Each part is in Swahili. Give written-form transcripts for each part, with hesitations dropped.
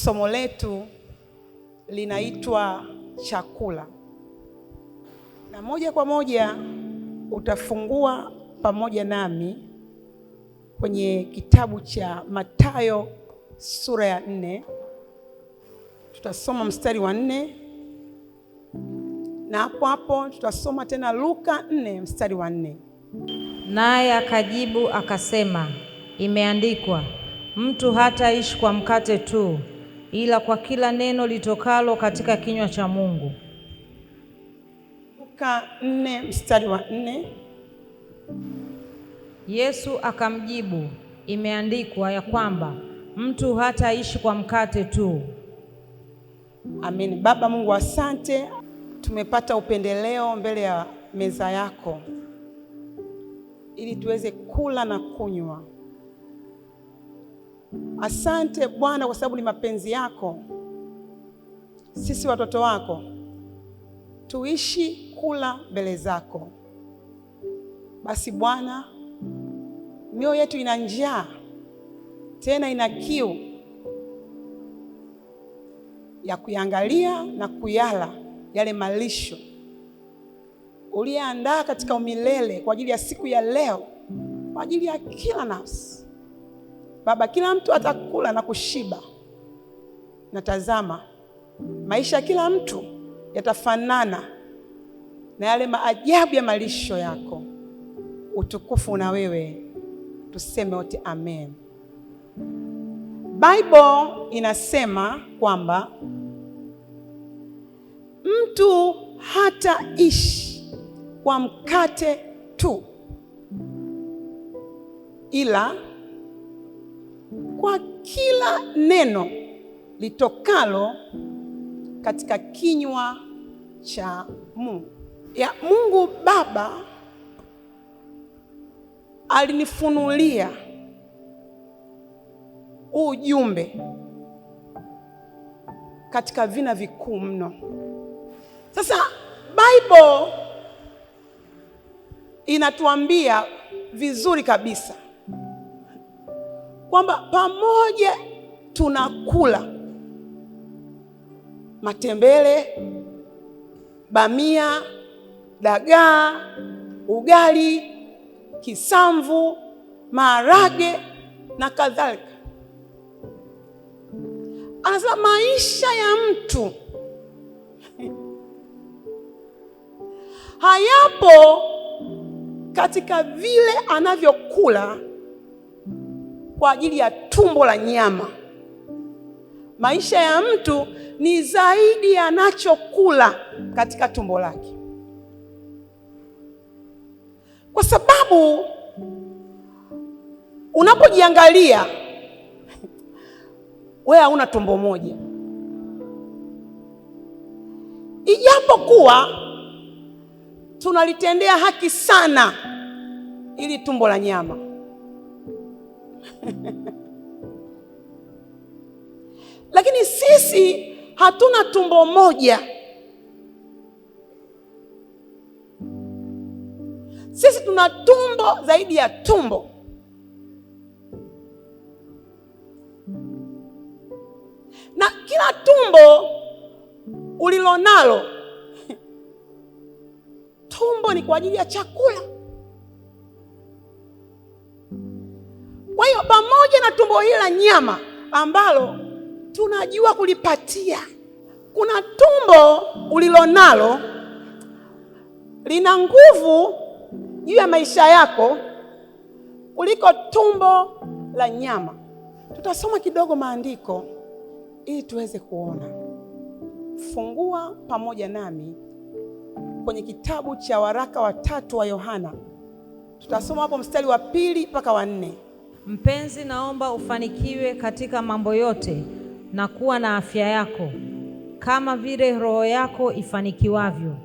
Somo letu linaitwa chakula, na moja kwa moja utafungua pamoja nami kwenye kitabu cha Mathayo sura ya 4. Tutasoma mstari wa 4, na hapo tutasoma tena Luka 4 mstari wa 4. Naye akajibu akasema, imeandikwa, mtu hataishi kwa mkate tu, ila kwa kila neno litokalo katika kinywa cha Mungu. Luka 4 mstari wa 4. Yesu akamjibu, imeandikwa ya kwamba mtu hataishi kwa mkate tu. Amen. Baba Mungu, asante, tumepata upendeleo mbele ya meza yako ili tuweze kula na kunywa. Asante Bwana, kwa sababu ni mapenzi yako sisi watoto wako tuishi kula mbele zako. Basi Bwana, mioyo yetu ina njaa, tena ina kiu ya kuangalia na kuyala yale malisho uliyeandaa katika umilele kwa ajili ya siku ya leo, kwa ajili ya kila nafsi. Baba, kila mtu atakula na kushiba, na tazama, maisha ya kila mtu yatafanana na yale maajabu ya malisho yako. Utukufu na wewe, tuseme wote amen. Bible inasema kwamba mtu hataishi kwa mkate tu, ila kwa kila neno litokalo katika kinywa cha Mungu. Ya Mungu Baba alinifunulia ujumbe katika vina vikuu mno. Sasa Bible inatuambia vizuri kabisa kwamba pamoja tunakula matembele, bamia, dagaa, ugali, kisamvu, maharage na kadhalika. Anasema maisha ya mtu hayapo katika vile anavyokula kwa ajili ya tumbo la nyama. Maisha ya mtu ni zaidi ya anachokula katika tumbo lake, kwa sababu unapojiangalia wewe hauna tumbo moja, ijapokuwa tunalitendea haki sana ili tumbo la nyama. Lakini sisi hatuna tumbo moja. Sisi tuna tumbo zaidi ya tumbo. Na kila tumbo ulilonalo, tumbo ni kwa ajili ya chakula. Kwa hiyo pamoja na tumbo hili la nyama ambalo tunajua kulipatia, kuna tumbo ulilonalo lina nguvu juu ya maisha yako kuliko tumbo la nyama. Tutasoma kidogo maandiko ili tuweze kuona. Fungua pamoja nami kwenye kitabu cha waraka wa 3 wa Yohana. Tutasoma hapo mstari wa 2 mpaka wa 4. Mpenzi, naomba ufanikiwe katika mambo yote na kuwa na afya yako kama vile roho yako ifanikiwavyo.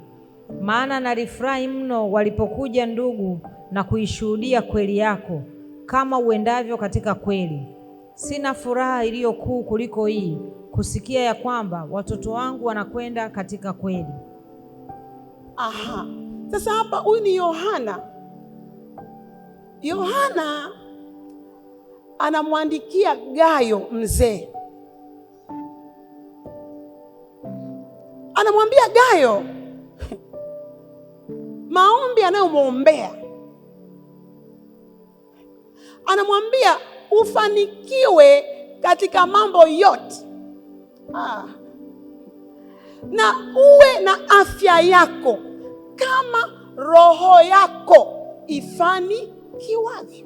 Maana nalifurahi mno walipokuja ndugu na kuishuhudia kweli yako, kama uendavyo katika kweli. Sina furaha iliyo kuu kuliko hii, kusikia ya kwamba watoto wangu wanakwenda katika kweli. Aha. Sasa hapa huyu ni Yohana. Yohana anamwandikia Gayo mzee. Anamwambia Gayo maombi anayomwombea, anamwambia ufanikiwe katika mambo yote, na uwe na afya yako kama roho yako ifanikiwavyo.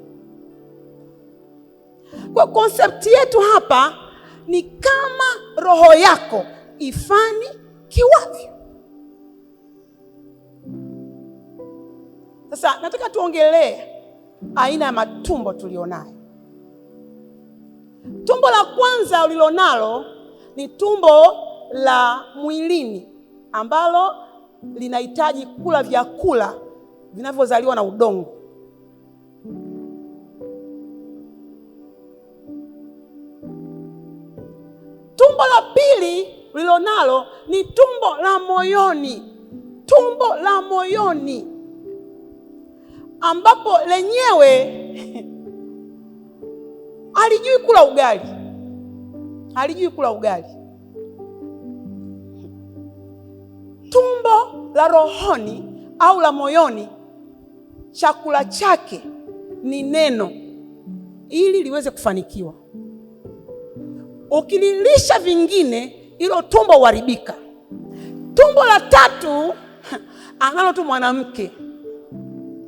Kwa konsepti yetu hapa ni kama roho yako ifanikiwavyo. Sasa nataka tuongelee aina ya matumbo tulionayo. Tumbo la kwanza ulilonalo ni tumbo la mwilini ambalo linahitaji kula vyakula vinavyozaliwa na udongo. Tumbo la pili ulilonalo ni tumbo la moyoni. Tumbo la moyoni ambapo lenyewe halijui kula ugali. Halijui kula ugali. Tumbo la rohoni au la moyoni, chakula chake ni neno ili liweze kufanikiwa. Ukililisha vingine, hilo tumbo huharibika. Tumbo la tatu analo tu mwanamke.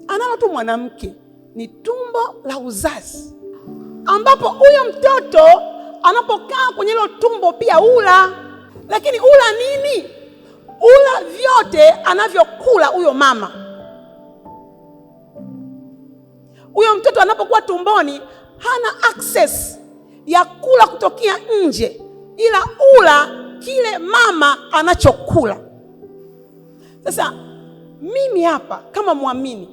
Analo tu mwanamke ni tumbo la uzazi, ambapo huyo mtoto anapokaa kwenye hilo tumbo pia ula. Lakini ula nini? Ula vyote anavyokula huyo mama. Huyo mtoto anapokuwa tumboni hana access ya kula kutokea nje, ila ula kile mama anachokula. Sasa mimi hapa kama muamini,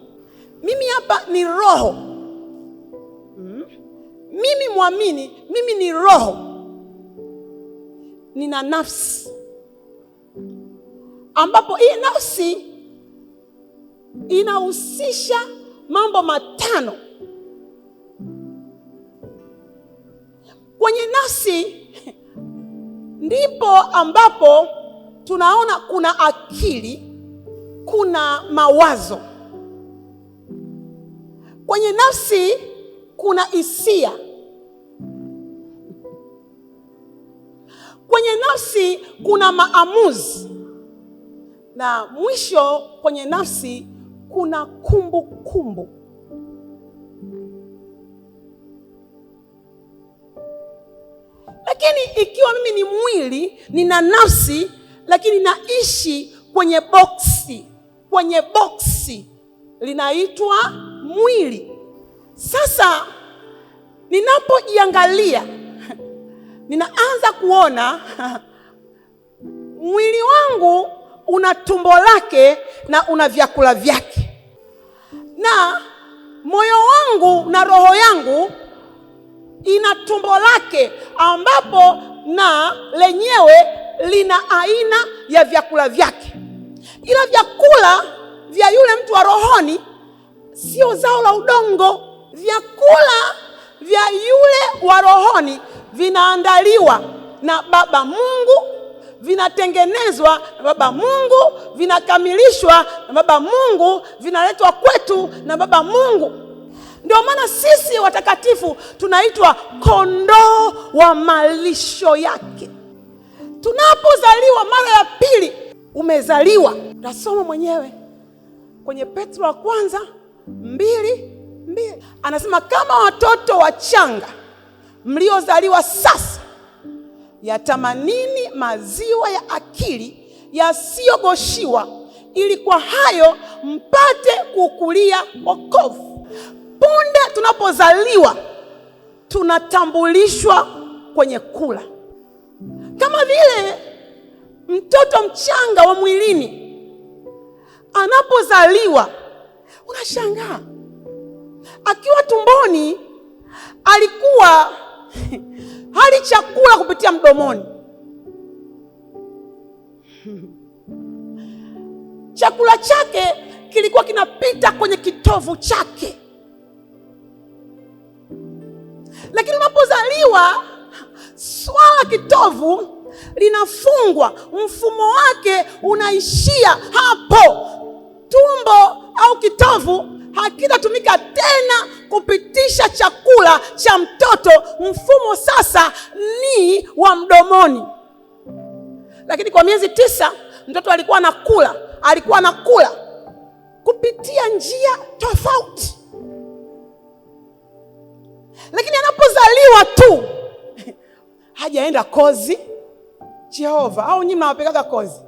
mimi hapa ni roho. Mimi muamini, mimi ni roho. Nina nafsi, ambapo hii nafsi inahusisha mambo matano. Kwenye nafsi ndipo ambapo tunaona kuna akili, kuna mawazo. Kwenye nafsi kuna hisia. Kwenye nafsi kuna maamuzi. Na mwisho kwenye nafsi kuna kumbukumbu. Lakini ikiwa mimi ni mwili, nina nafsi, lakini naishi kwenye boksi. Kwenye boksi linaitwa mwili. Sasa ninapojiangalia, ninaanza kuona mwili wangu una tumbo lake na una vyakula vyake, na moyo wangu na roho yangu ina tumbo lake, ambapo na lenyewe lina aina ya vyakula vyake. Ila vyakula vya yule mtu wa rohoni sio zao la udongo. Vyakula vya yule wa rohoni vinaandaliwa na Baba Mungu, vinatengenezwa na Baba Mungu, vinakamilishwa na Baba Mungu, vinaletwa kwetu na Baba Mungu. Ndio maana sisi watakatifu tunaitwa kondoo wa malisho yake. Tunapozaliwa mara ya pili, umezaliwa. Tasoma mwenyewe kwenye Petro wa kwanza 2:2. Anasema kama watoto wachanga mliozaliwa sasa, yatamanini maziwa ya akili yasiyogoshiwa, ili kwa hayo mpate kukulia wokovu. Punde tunapozaliwa tunatambulishwa kwenye kula. Kama vile mtoto mchanga wa mwilini anapozaliwa, unashangaa akiwa tumboni alikuwa hali chakula kupitia mdomoni. Chakula chake kilikuwa kinapita kwenye kitovu chake. Lakini unapozaliwa, swala kitovu linafungwa, mfumo wake unaishia hapo. Tumbo au kitovu hakitatumika tena kupitisha chakula cha mtoto. Mfumo sasa ni wa mdomoni. Lakini kwa miezi 9 mtoto alikuwa anakula kupitia njia tofauti. Lakini anapozaliwa tu hajaenda kozi. Jehova, au nyinyi mnawapigaga kozi?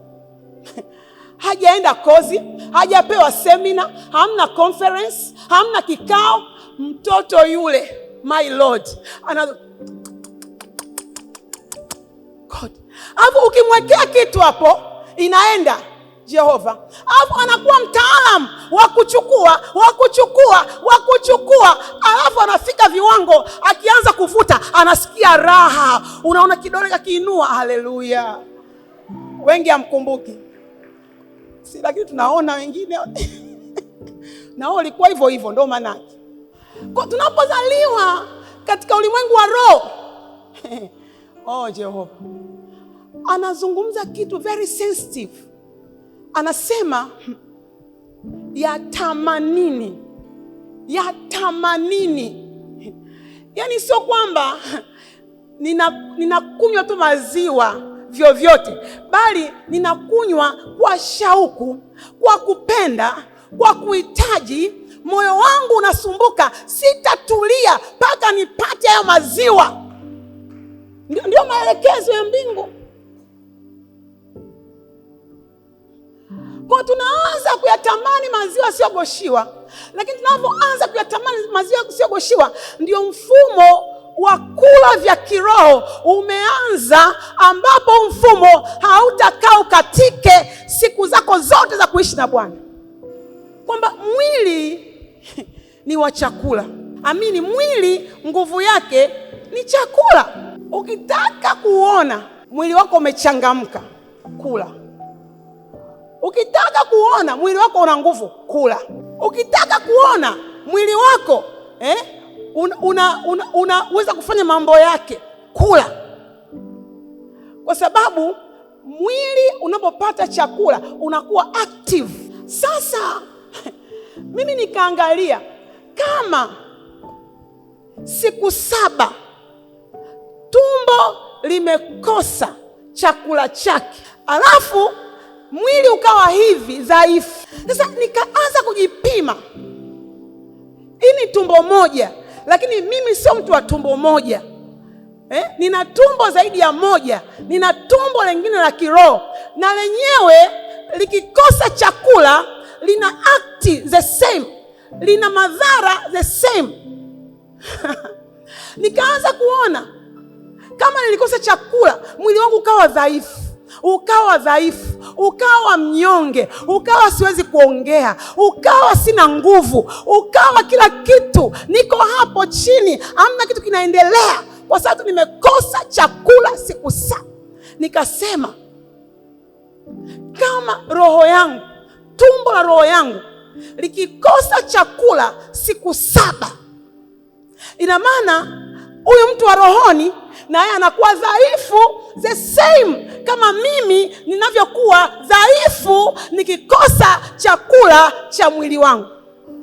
Hajaenda kozi, hajapewa semina, hamna conference, hamna kikao. Mtoto yule, my Lord, God. Alafu ukimwekea kitu hapo inaenda Jehova. Alafu anakuwa mtaalamu wa kuchukua. Alafu anafika viwango, akianza kuvuta anasikia raha. Unaona kidole kakiinua. Haleluya. Wengi hamkumbuki. Si lakini tunaona wengine nao ilikuwa hivyo ndio maana. Kwa tunapozaliwa katika ulimwengu wa roho oh Jehova anazungumza kitu very sensitive. Anasema yatamanini. Yaani sio kwamba ninakunywa tu maziwa vyovyote, bali ninakunywa kwa shauku, kwa kupenda, kwa kuhitaji. Moyo wangu unasumbuka, sitatulia mpaka nipate hayo maziwa. Ndio maelekezo ya mbingu. Kwa tunaanza kuyatamani maziwa yasiyogoshiwa, lakini tunapoanza kuyatamani maziwa yasiyogoshiwa, ndio mfumo wa kula vya kiroho umeanza, ambapo mfumo hautakaa ukatike siku zako zote za kuishi na Bwana. Kwamba mwili ni wa chakula. Amini, mwili nguvu yake ni chakula. Ukitaka kuona mwili wako umechangamka, kula. Ukitaka kuona mwili wako una nguvu, kula. Ukitaka kuona mwili wako unaweza kufanya mambo yake, kula. Kwa sababu mwili unapopata chakula unakuwa active. Sasa mimi nikaangalia kama siku 7 tumbo limekosa chakula chake, alafu mwili ukawa hivi dhaifu. Sasa nikaanza kujipima. Hii ni tumbo moja, lakini mimi sio mtu wa tumbo moja. Nina tumbo zaidi ya moja. Nina tumbo lingine la kiroho, na lenyewe likikosa chakula lina act the same, lina madhara the same. Nikaanza kuona kama nilikosa chakula, mwili wangu ukawa dhaifu, ukawa mnyonge, ukawa siwezi kuongea, ukawa sina nguvu, ukawa kila kitu niko hapo chini, hamna kitu kinaendelea, kwa sababu nimekosa chakula siku 7. Nikasema kama roho yangu, tumbo la roho yangu likikosa chakula siku 7, ina maana huyu mtu wa rohoni naye anakuwa dhaifu the same kama mimi ninavyokuwa dhaifu nikikosa chakula cha mwili wangu.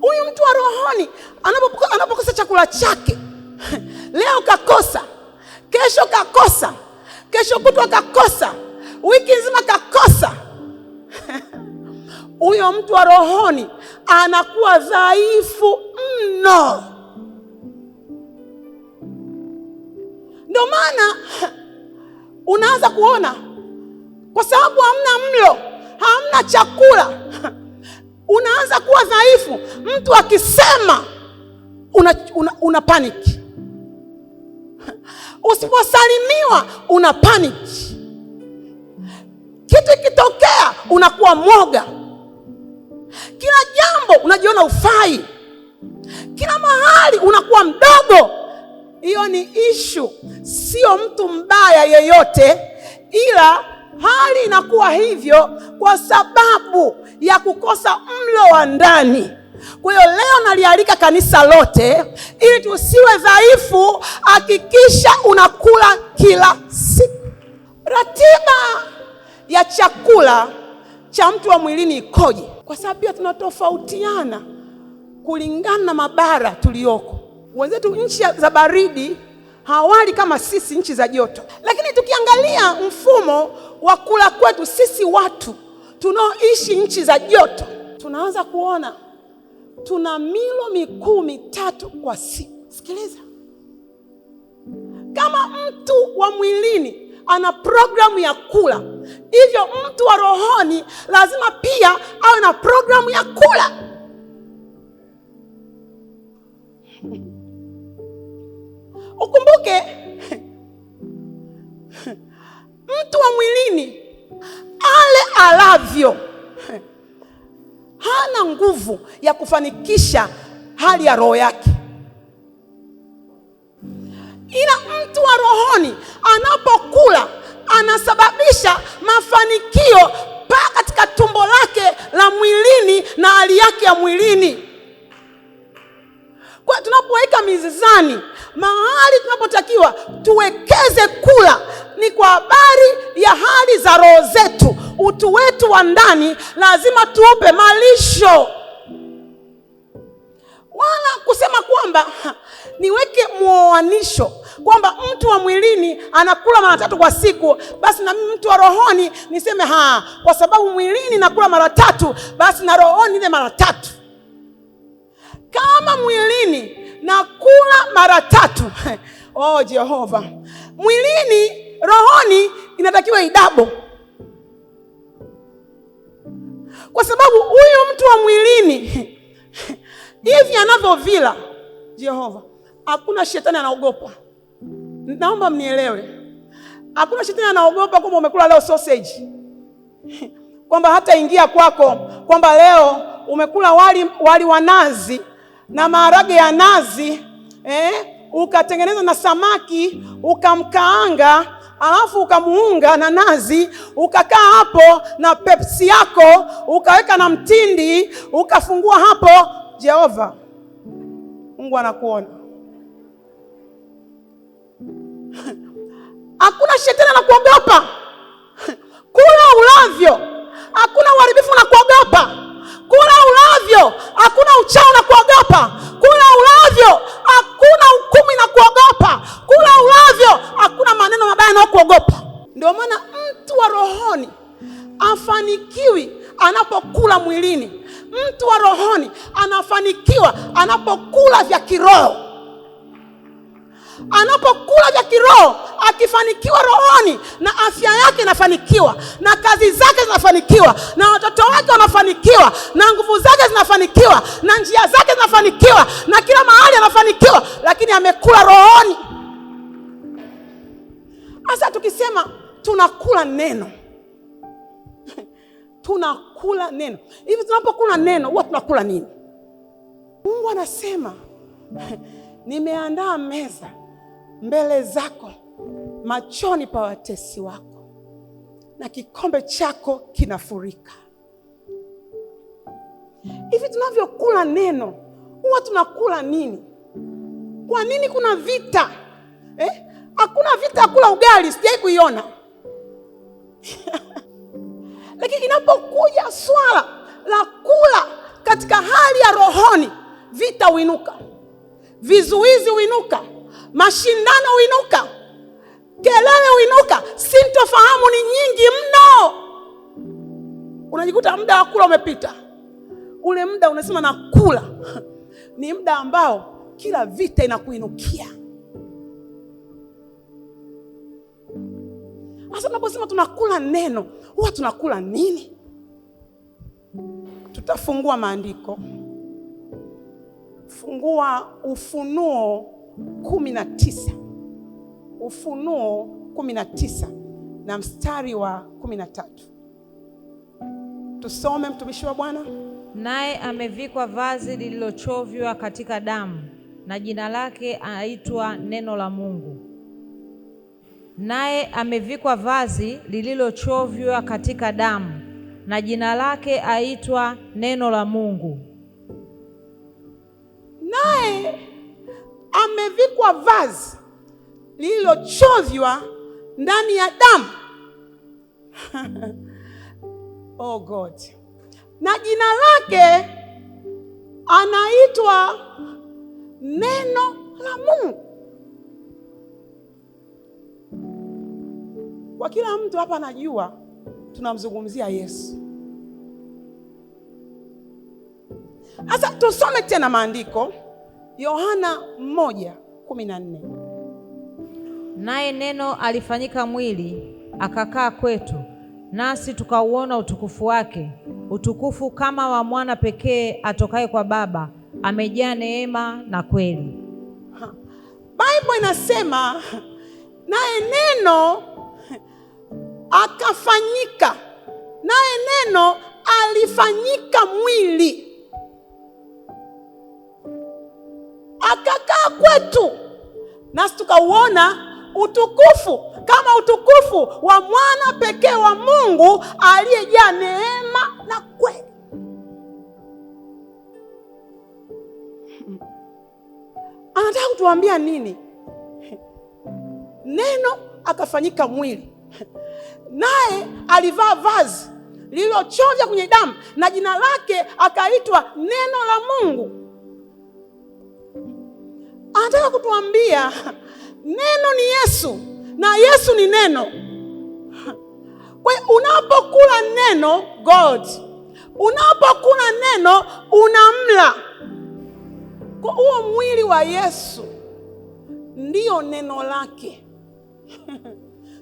Huyu mtu wa rohoni anapokosa chakula chake, leo kakosa, kesho kakosa, kesho kutwa kakosa, wiki nzima kakosa, huyo mtu wa rohoni anakuwa dhaifu mno. Ndio maana unaanza kuona, kwa sababu hamna mlo, hamna chakula, unaanza kuwa dhaifu. Mtu akisema una panic. Usiposalimiwa una panic. Kitu kitokea unakuwa mwoga. Kila jambo unajiona ufai. Kila mahali unakuwa mdogo. Hiyo ni issue, sio mtu mbaya yeyote, ila hali inakuwa hivyo kwa sababu ya kukosa mlo wa ndani. Kwa hiyo leo nalialika kanisa lote, ili tusiwe dhaifu, hakikisha unakula kila siku. Ratiba ya chakula cha mtu wa mwilini ikoje? Kwa sababu pia tunatofautiana kulingana na mabara tulioko. Wenzetu nchi za baridi hawali kama sisi nchi za joto. Lakini tukiangalia mfumo wa kula kwetu sisi watu tunaoishi nchi za joto, tunaanza kuona tuna milo mikuu 3 kwa siku. Sikiliza. Kama mtu wa mwilini ana programu ya kula, hivyo mtu wa rohoni lazima pia awe na programu ya kula. Ukumbuke mtu wa mwilini ale alavyo hana nguvu ya kufanikisha hali ya roho yake. Ila mtu wa rohoni anapokula anasababisha mafanikio mpaka katika tumbo lake la mwilini na hali yake ya mwilini. Kwa tunapoweka mizani mahali tunapotakiwa tuwekeze kula, ni kwa habari ya hali za roho zetu. Utu wetu wa ndani lazima tuupe malisho, wala kusema kwamba niweke muoanisho kwamba mtu wa mwilini anakula mara 3 kwa siku, basi na mimi mtu wa rohoni niseme kwa sababu mwilini nakula mara 3, basi na rohoni ile mara 3. Kama mwilini nakula mara 3, Jehova, mwilini rohoni inatakiwa idabo. Kwa sababu huyu mtu wa mwilini hivi anavyovila, Jehova, hakuna shetani anaogopa. Naomba mnielewe. Hakuna shetani anaogopa kwamba umekula leo sausage, kwamba hata ingia kwako, kwamba leo umekula wali wa nazi na maharage ya nazi, ukatengeneza na samaki, ukamkaanga, alafu ukamuunga na nazi, ukakaa hapo na Pepsi yako, ukaweka na mtindi, ukafungua hapo. Jehova, Mungu anakuona. Hakuna shetani anakuogopa. Kula ulavyo, hakuna uharibifu na kuogopa. Kula ulavyo, hakuna uchawi na kuogopa. Kula ulavyo, hakuna hukumu na kuogopa. Kula ulavyo, hakuna maneno mabaya na kuogopa. Ndio maana mtu wa rohoni afanikiwi anapokula mwilini. Mtu wa rohoni anafanikiwa anapokula vya kiroho. Anapokula vya kiroho, akifanikiwa rohoni, na afya yake inafanikiwa, na kazi zake zinafanikiwa, na watoto wake wanafanikiwa, na nguvu zake zinafanikiwa, na njia zake zinafanikiwa, na kila mahali anafanikiwa, lakini amekula rohoni. Sasa tukisema tunakula neno, tunakula neno. Hivi tunapokula neno huwa tunakula nini? Mungu anasema nimeandaa meza mbele zako machoni pa watesi wako, na kikombe chako kinafurika. Hivi tunavyokula neno huwa tunakula nini? Kwa nini kuna vita? Hakuna vita kula ugali, sijai kuiona. Lakini inapokuja swala la kula katika hali ya rohoni, vita huinuka, vizuizi huinuka, mashindano huinuka, kelele huinuka, sintofahamu ni nyingi mno. Unajikuta muda wa kula umepita. Ule muda unasema nakula, ni muda ambao kila vita inakuinukia. Sasa tunaposema tunakula neno, huwa tunakula nini? Tutafungua maandiko. Fungua Ufunuo 19. Ufunuo 19 na mstari wa 13. Tusome, mtumishi wa Bwana. Naye amevikwa vazi lililochovywa katika damu, na jina lake aitwa Neno la Mungu. Naye amevikwa vazi lililochovywa katika damu, na jina lake aitwa Neno la Mungu. Naye amevikwa vazi lililochovywa ndani ya damu, Oh God. Na jina lake anaitwa Neno la Mungu. Kwa kila mtu hapa anajua tunamzungumzia Yesu. Sasa tusome tena maandiko. Yohana 1:14. Naye neno alifanyika mwili akakaa kwetu, nasi tukauona utukufu wake, utukufu kama wa mwana pekee atokaye kwa Baba, amejaa neema na kweli. Biblia inasema naye neno akafanyika, naye neno alifanyika mwili akakaa kwetu, nasi tukauona utukufu kama utukufu wa mwana pekee wa Mungu aliyejaa neema na kweli. Anataka kutuambia nini? Neno akafanyika mwili, naye alivaa vazi lililochovya kwenye damu, na jina lake akaitwa Neno la Mungu. Anataka kutuambia neno ni Yesu na Yesu ni neno. Kwa hiyo unapokula neno God, unapokula neno unamla. Kwa huo mwili wa Yesu ndio neno lake.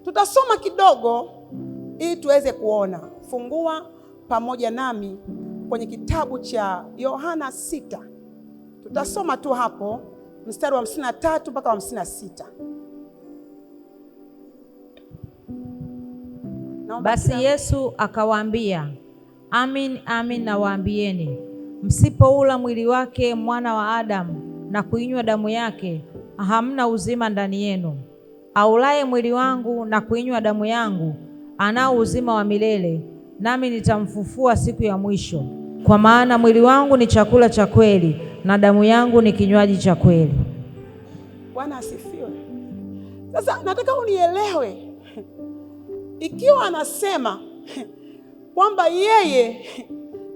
Tutasoma kidogo ili tuweze kuona. Fungua pamoja nami kwenye kitabu cha Yohana 6. Tutasoma tu hapo mstari wa 53 mpaka wa 56. Basi Yesu akawaambia, amin amin nawaambieni, msipoula mwili wake mwana wa Adamu na kuinywa damu yake, hamna uzima ndani yenu. Aulaye mwili wangu na kuinywa damu yangu anao uzima wa milele, nami nitamfufua siku ya mwisho. Kwa maana mwili wangu ni chakula cha kweli na damu yangu ni kinywaji cha kweli. Bwana asifiwe. Sasa nataka unielewe, ikiwa anasema kwamba yeye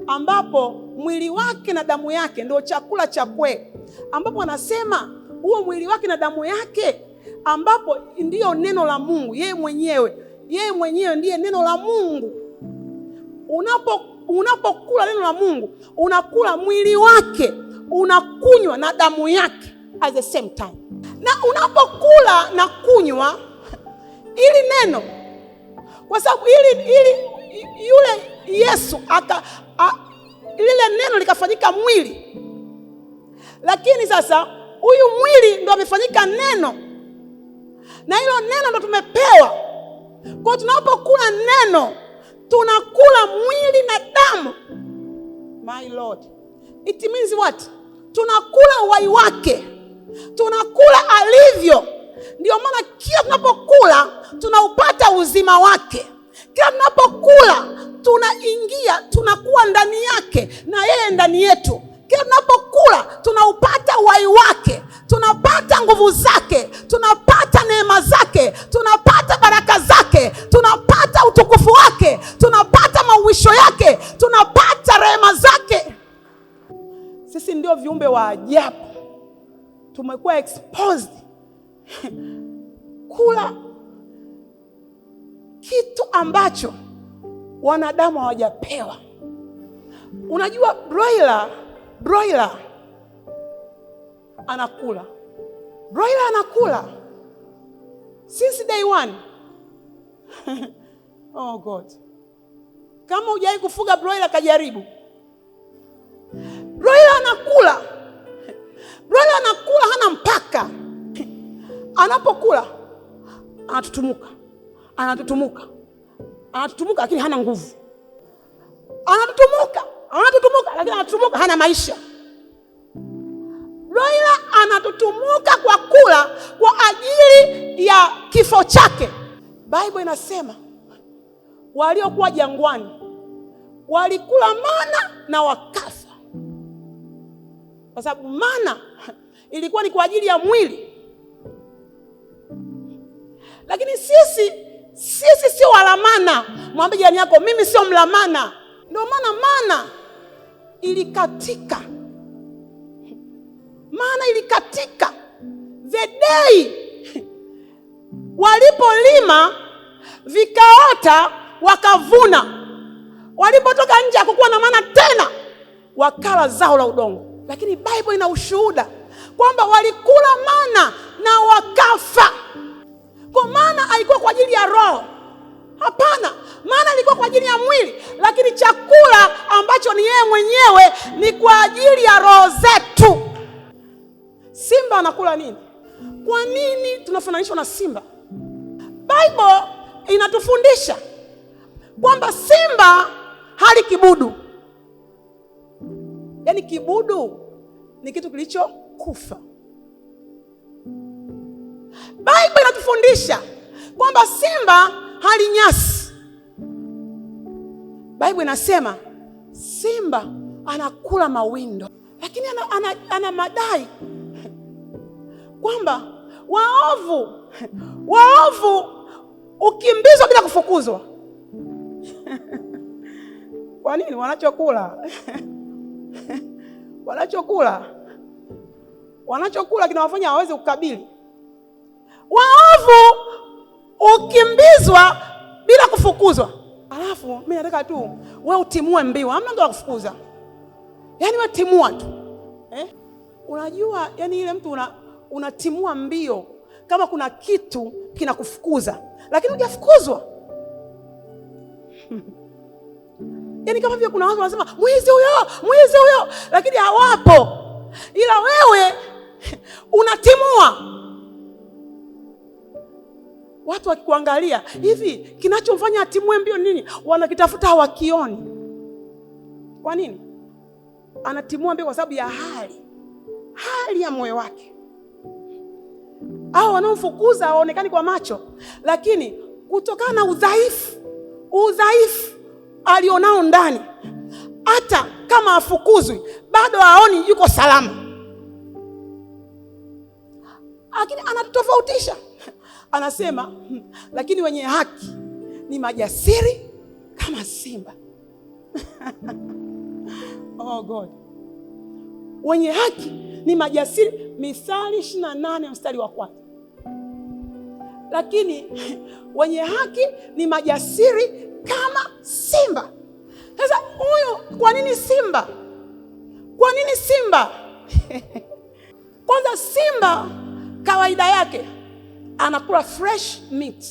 ambapo mwili wake na damu yake ndio chakula cha kweli, ambapo anasema huo mwili wake na damu yake ambapo ndiyo neno la Mungu, yeye mwenyewe ndiye neno la Mungu. Unapokula neno la Mungu, unakula mwili wake, unakunywa na damu yake at the same time. Na unapokula na kunywa ili neno, kwa sababu ili yule Yesu lile neno likafanyika mwili, lakini sasa huyu mwili ndo amefanyika neno, na hilo neno ndo tumepewa. Kwa tunapokula neno tunakula mwili na damu. My Lord, it means what? Tunakula uhai wake, tunakula alivyo. Ndio maana kila tunapokula tunaupata uzima wake. Kila tunapokula tunaingia, tunakuwa ndani yake na yeye ndani yetu. Kila tunapokula tunaupata uhai wake, tunapata nguvu zake, tunapata neema zake, tunapata baraka zake, tunapata utukufu wake, tunapata mauisho yake, tunapata rehema zake. Sisi ndio viumbe wa ajabu, tumekuwa exposed kula kitu ambacho wanadamu hawajapewa. Unajua broiler anakula. Broiler anakula since day one. Oh God. Kama hujawahi kufuga broiler kajaribu. Broiler anakula. Broiler anakula hana mpaka. Anapokula anatutumuka lakini hana nguvu. Anatutumuka lakini anatutumuka hana maisha. Broiler anatutumuka kwa kula kwa ajili ya kifo chake. Bible inasema waliokuwa jangwani walikula mana na wakafa, kwa sababu mana ilikuwa ni kwa ajili ya mwili. Lakini sisi Sisi sio walamana. Mwambie jirani yako, mimi sio mlamana. Ndio maana mana ilikatika. Mana ilikatika the day walipolima vikaota wakavuna. Walipotoka nje hakukuwa na mana tena, wakala zao la udongo. Lakini Bible ina ushuhuda kwamba walikula mana na wakafa. Kwa maana haikuwa kwa ajili ya roho. Hapana, maana ilikuwa kwa ajili ya mwili, lakini chakula ambacho ni yeye mwenyewe ni kwa ajili ya roho zetu. Simba anakula nini? Kwa nini tunafananishwa na simba? Bible inatufundisha kwamba simba hali kibudu. Yaani kibudu ni kitu kilichokufa. Bible inatufundisha kwamba simba hali nyasi. Bible inasema simba anakula mawindo. Lakini ana madai kwamba waovu ukimbizwa bila kufukuzwa. Kwa nini? Wanachokula kinawafanya hawezi kukabili. Waovu ukimbizwa bila kufukuzwa. Alafu mimi nataka tu wewe utimue mbio. Hamna mtu anakufukuza. Yaani wewe timua tu. Unajua yani ile mtu unatimua mbio kama kuna kitu kinakufukuza, lakini hujafukuzwa. Yaani kama vile kuna watu wanasema mwizi huyo, lakini hawapo. Ila wewe unatimua. Watu wakikuangalia hivi, kinachomfanya atimue mbio nini? Wanakitafuta hawakioni. Kwa nini? Anatimua mbio kwa sababu ya hali ya moyo wake. Hao wanaofukuza hawaonekani kwa macho, lakini kutokana na udhaifu alionao ndani, hata kama afukuzwi bado haoni yuko salama. Lakini anatofautisha. Anasema lakini wenye haki ni majasiri kama simba. Oh God. Wenye haki ni majasiri, Mithali 28 mstari wa 1. Lakini wenye haki ni majasiri kama simba. Sasa huyo kwa nini simba? Kwanza simba kawaida yake anakula fresh meat.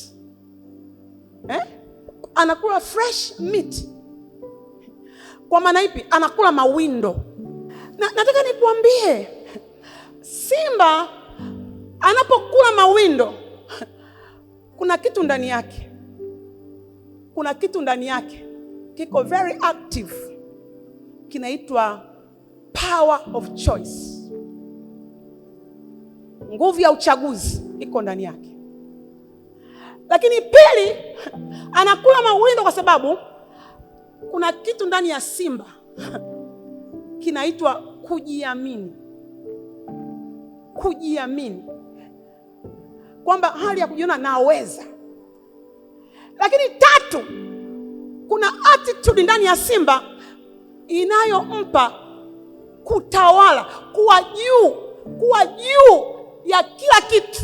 Anakula fresh meat. Kwa maana ipi? Anakula mawindo. Nataka nikuambie, simba anapokula mawindo kuna kitu ndani yake kiko very active, kinaitwa power of choice. Nguvu ya uchaguzi iko ndani yake. Lakini pili, anakula mawindo kwa sababu kuna kitu ndani ya simba kinaitwa kujiamini, kwamba hali ya kujiona naweza. Lakini tatu, kuna attitude ndani ya simba inayompa kutawala, kuwa juu ya kila kitu,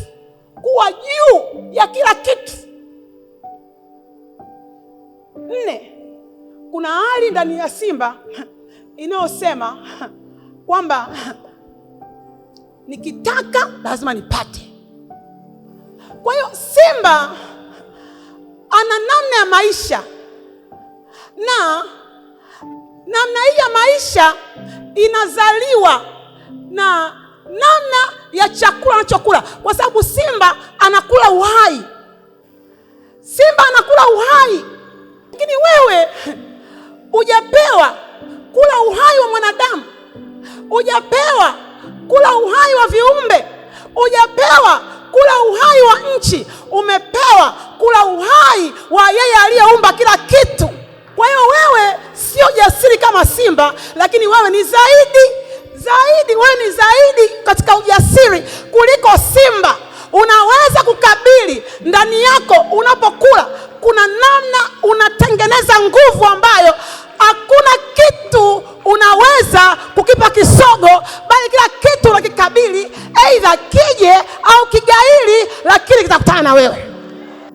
4, kuna hali ndani ya simba inayosema kwamba nikitaka lazima nipate. Kwa hiyo simba ana namna ya maisha, na namna hii ya maisha inazaliwa na namna ya chakula anachokula, kwa sababu simba anakula uhai. Lakini wewe hujapewa kula uhai wa mwanadamu, hujapewa kula uhai wa viumbe, hujapewa kula uhai wa nchi, umepewa kula uhai wa yeye aliyeumba kila kitu. Kwa hiyo wewe sio jasiri kama simba, lakini wewe ni zaidi katika ujasiri kuliko simba, unaweza kukabili ndani yako. Unapokula, kuna namna unatengeneza nguvu ambayo hakuna kitu unaweza kukipa kisogo, bali kila kitu unakikabili, aidha kije au kigaili, lakini kitakutana na wewe.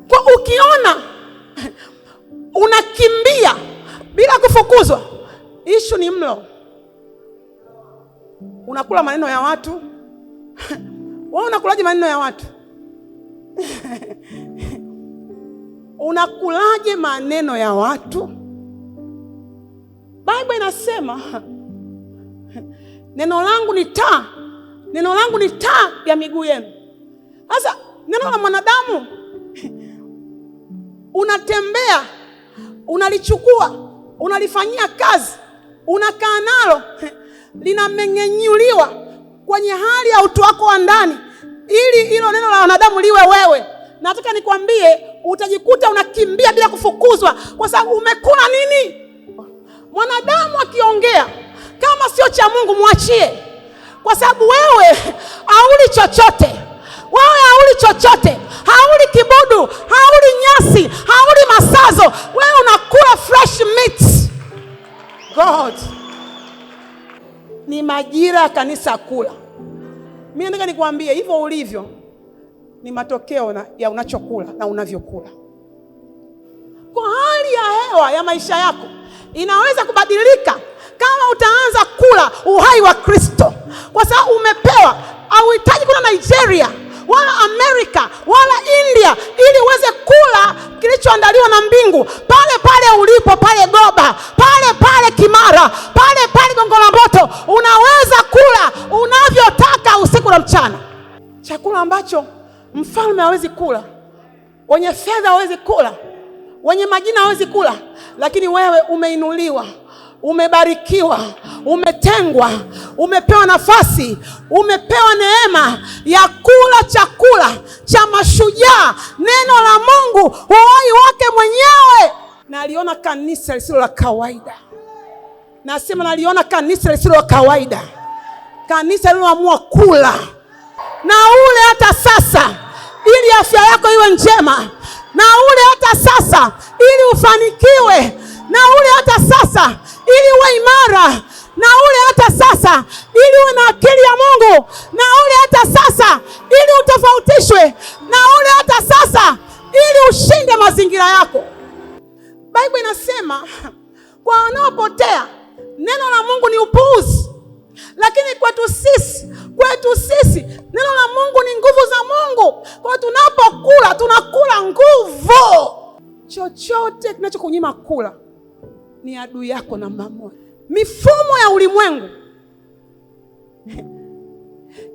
Kwa ukiona unakimbia bila kufukuzwa, ishu ni mlo. Unakula maneno ya watu. Wewe unakulaje maneno ya watu? Unakulaje maneno ya watu? Biblia inasema neno langu ni taa, neno langu ni taa ya miguu yenu. Sasa neno la mwanadamu unatembea, unalichukua, unalifanyia kazi, unakaa nalo, linameng'enyuliwa kwenye hali ya utu wako wa ndani, ili hilo neno la wanadamu liwe wewe. Nataka nikwambie, utajikuta unakimbia bila kufukuzwa, kwa sababu umekula nini? Mwanadamu akiongea kama sio cha Mungu, mwachie, kwa sababu wewe hauli chochote. Wewe hauli chochote, hauli kibudu, hauli nyasi, hauli masazo. Wewe unakula fresh meat. God, ni majira ya kanisa kula. Mimi nataka nikwambie, hivyo ulivyo ni matokeo ya unachokula na unavyokula. Kwa hali ya hewa ya maisha yako inaweza kubadilika kama utaanza kula uhai wa Kristo, kwa sababu umepewa. Hauhitaji kula Nigeria wala Amerika wala India ili uweze kula kilichoandaliwa na mbingu. Pale pale ulipo, pale Goba, pale pale Kimara, pale pale Gongo la Mboto, unaweza kula unavyotaka usiku na mchana. Chakula ambacho mfalme hawezi kula, wenye fedha hawezi kula, wenye majina hawezi kula, lakini wewe umeinuliwa, umebarikiwa, umetengwa, umepewa nafasi, umepewa neema ya kula chakula cha mashujaa, neno la Mungu, uhai wake mwenyewe. Na aliona kanisa lisilo la kawaida. Nasema naliona kanisa lisilo la kawaida, kanisa liloamua kula na ule hata sasa, ili afya yako iwe njema, na ule hata sasa ili ufanikiwe, na ule hata sasa ili uwe imara, na ule hata sasa ili uwe na akili ya Mungu, na ule hata sasa ili utofautishwe, na ule hata sasa ili ushinde mazingira yako. Biblia inasema kwa wanaopotea neno la Mungu ni upuuzi, lakini kwetu sisi neno la Mungu ni nguvu za Mungu. Kwa tunapokula, tunakula nguvu. Chochote kinachokunyima kula ni adui yako namba moja. Mifumo ya ulimwengu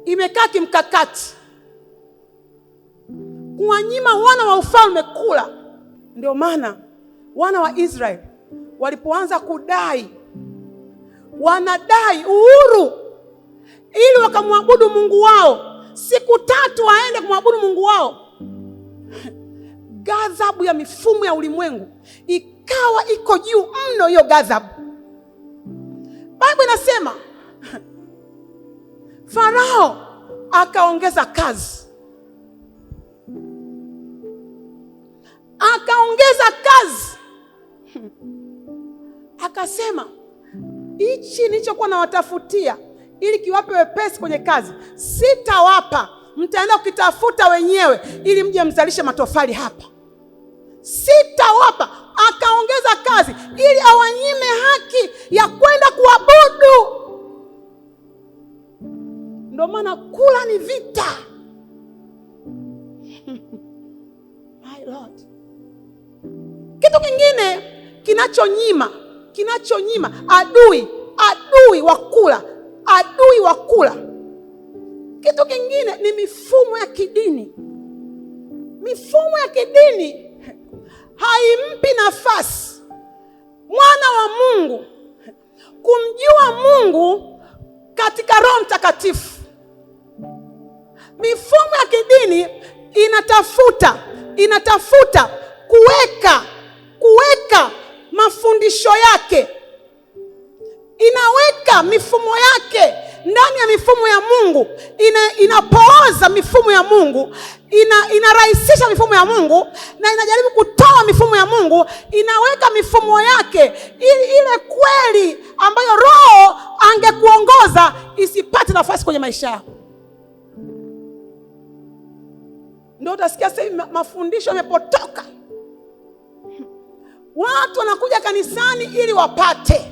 imekaa kimkakati kuwanyima wana wa ufalme kula. Ndio maana wana wa Israeli walipoanza wanadai uhuru ili wakamwabudu Mungu wao, siku 3 waende kumwabudu Mungu wao, ghadhabu ya mifumo ya ulimwengu ikawa iko juu mno. Hiyo ghadhabu, Biblia inasema Farao akaongeza kazi, akasema hichi nilichokuwa nawatafutia ili kiwape wepesi kwenye kazi sitawapa, mtaenda kukitafuta wenyewe ili mje mzalishe matofali hapa. Sitawapa. Akaongeza kazi ili awanyime haki ya kwenda kuabudu. Ndio maana kula ni vita. My Lord. Kitu kingine kinachonyima adui wa kula. Kitu kingine ni mifumo ya kidini. Mifumo ya kidini haimpi nafasi mwana wa Mungu kumjua Mungu katika Roho Mtakatifu. Mifumo ya kidini inatafuta kuweka mafundisho yake, inaweka mifumo yake ndani ya mifumo ya Mungu, inapooza mifumo ya Mungu, inarahisisha mifumo ya Mungu, na inajaribu kutoa mifumo ya Mungu, inaweka mifumo yake ili ile kweli ambayo Roho angekuongoza isipate nafasi kwenye maisha yako. Ndio utasikia sasa mafundisho yamepotoka. Watu wanakuja kanisani ili wapate.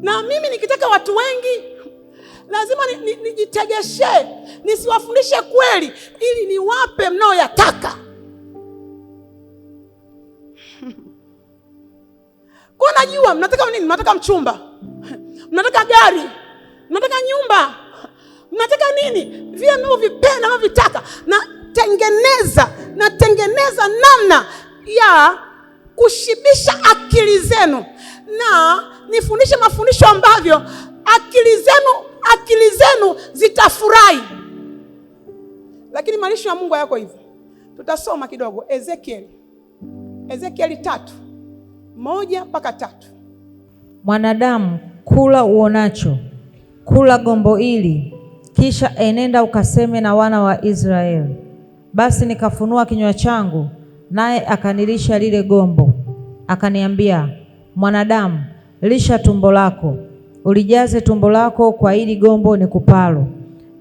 Na mimi nikitaka watu wengi lazima nijitegeshe, nisiwafundishe kweli ili niwape mnaoyataka. Kwa najua mnataka nini? Mnataka mchumba, mnataka gari, mnataka nyumba, mnataka nini? Vile mnavyovipenda, mnavyovitaka. Natengeneza namna ya kushibisha akili zenu, na nifundishe mafundisho ambavyo akili zenu zitafurahi. Lakini malisho ya Mungu hayako hivyo. Tutasoma kidogo Ezekieli 3:1-3. Mwanadamu, kula uonacho, kula gombo hili, kisha enenda ukaseme na wana wa Israeli. Basi nikafunua kinywa changu, naye akanilisha lile gombo. Akaniambia, mwanadamu, lisha tumbo lako, ulijaze tumbo lako kwa hili gombo nikupalo.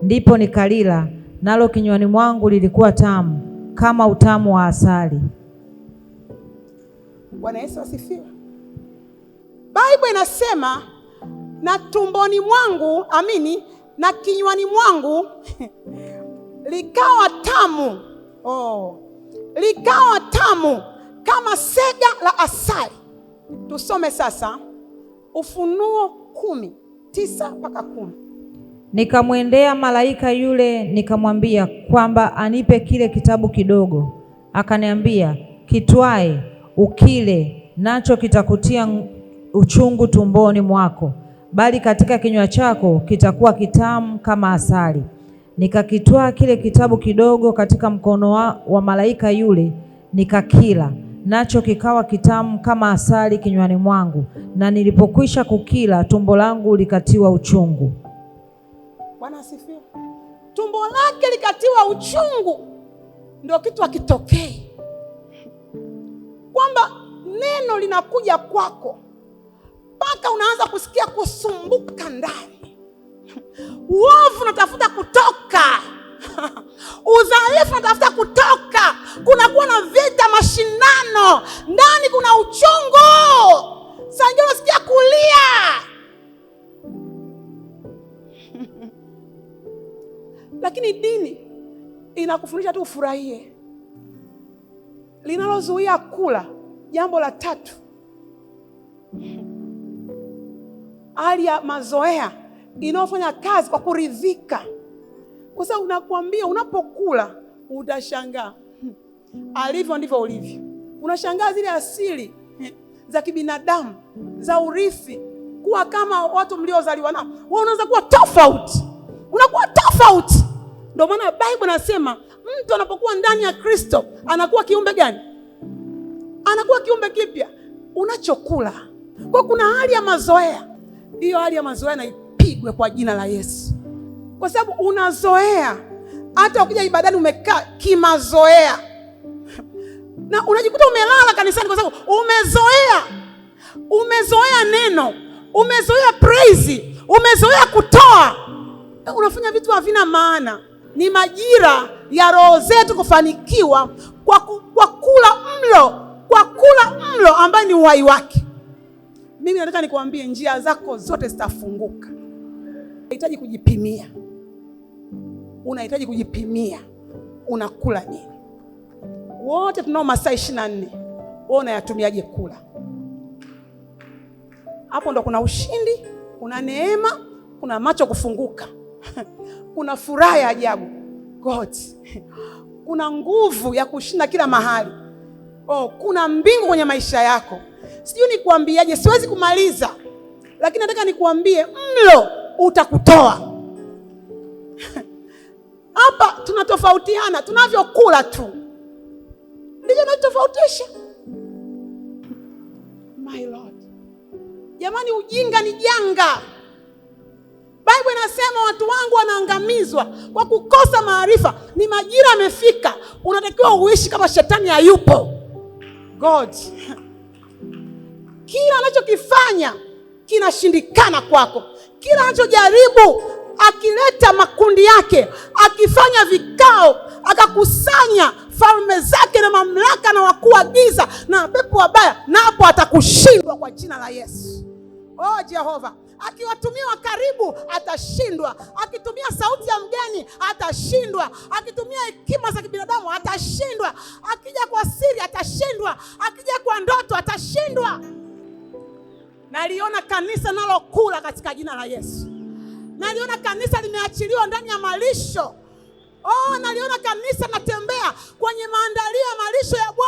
Ndipo nikalila, nalo kinywani mwangu lilikuwa tamu kama utamu wa asali. Bwana Yesu asifiwe. Biblia inasema na tumboni mwangu, na kinywani mwangu likawa tamu. Likawa tamu kama sega la asali. Tusome sasa Ufunuo 10:9-10. Nikamwendea malaika yule nikamwambia kwamba anipe kile kitabu kidogo. Akaniambia, kitwae ukile, nacho kitakutia uchungu tumboni mwako, bali katika kinywa chako kitakuwa kitamu kama asali. Nikakitwaa kile kitabu kidogo katika mkono wa malaika yule, nikakila, nacho kikawa kitamu kama asali kinywani mwangu, na nilipokwisha kukila, tumbo langu likatiwa uchungu. Bwana asifiwe. Tumbo lake likatiwa uchungu. Ndio kitu hakitokei, kwamba neno linakuja kwako mpaka unaanza kusikia kusumbuka ndani. Uovu unatafuta kutoka, udhaifu unatafuta kutoka, kunakuwa na vita, mashindano ndani, kuna uchungu. Sasa ndio unasikia kulia. Lakini dini inakufundisha tu ufurahie. Linalozuia kula, jambo la 3, hali ya mazoea inayofanya kazi kwa kuridhika. Kwa sababu unakwambia unapokula utashangaa, alivyo ndivyo ulivyo. Unashangaa zile asili za kibinadamu za urithi kuwa kama watu mliozaliwa nao. Wewe unaanza kuwa tofauti, unakuwa tofauti. Ndio maana Biblia inasema mtu anapokuwa ndani ya Kristo anakuwa kiumbe gani? Anakuwa kiumbe kipya. Unachokula. Kwa kuna hali ya mazoea. Hiyo hali ya mazoea na ipigwe kwa jina la Yesu. Kwa sababu unazoea. Hata ukija ibadani umekaa kimazoea. Na unajikuta umelala kanisani kwa sababu umezoea. Umezoea neno, umezoea praise, umezoea kutoa. Unafanya vitu havina maana. Ni majira ya roho zetu kufanikiwa kwa kula mlo ambaye ni uhai wake. Mimi nataka nikuambie njia zako zote zitafunguka. Unahitaji kujipimia. Unahitaji kujipimia. Unakula nini? Wote tunao masaa 24. Wewe unayatumiaje kula? Hapo ndo kuna ushindi, kuna neema, kuna macho kufunguka. Kuna furaha ya ajabu. God. Kuna nguvu ya kushinda kila mahali. Kuna mbingu kwenye maisha yako. Sijui nikuambiaje, siwezi kumaliza. Lakini nataka nikuambie mlo utakutoa. Hapa tunatofautiana, tunavyokula tu ndio tunatofautisha. My Lord. Jamani, ujinga ni janga. Biblia inasema watu wangu wanaangamizwa kwa kukosa maarifa. Ni majira yamefika, unatakiwa uishi kama shetani hayupo. God, kila anachokifanya kinashindikana kwako. Kila anachojaribu, akileta makundi yake, akifanya vikao, akakusanya falme zake na mamlaka na wakuu wa giza na pepo wabaya, napo atakushindwa kwa jina la Yesu. Oh Jehova, akiwatumia wa karibu atashindwa, akitumia sauti ya mgeni atashindwa, akitumia hekima za kibinadamu atashindwa, akija kwa siri atashindwa, akija kwa ndoto atashindwa. Naliona kanisa nalokula katika jina la Yesu. Naliona kanisa limeachiliwa ndani ya malisho. Oh, naliona kanisa natembea kwenye maandalio ya malisho ya Bwana.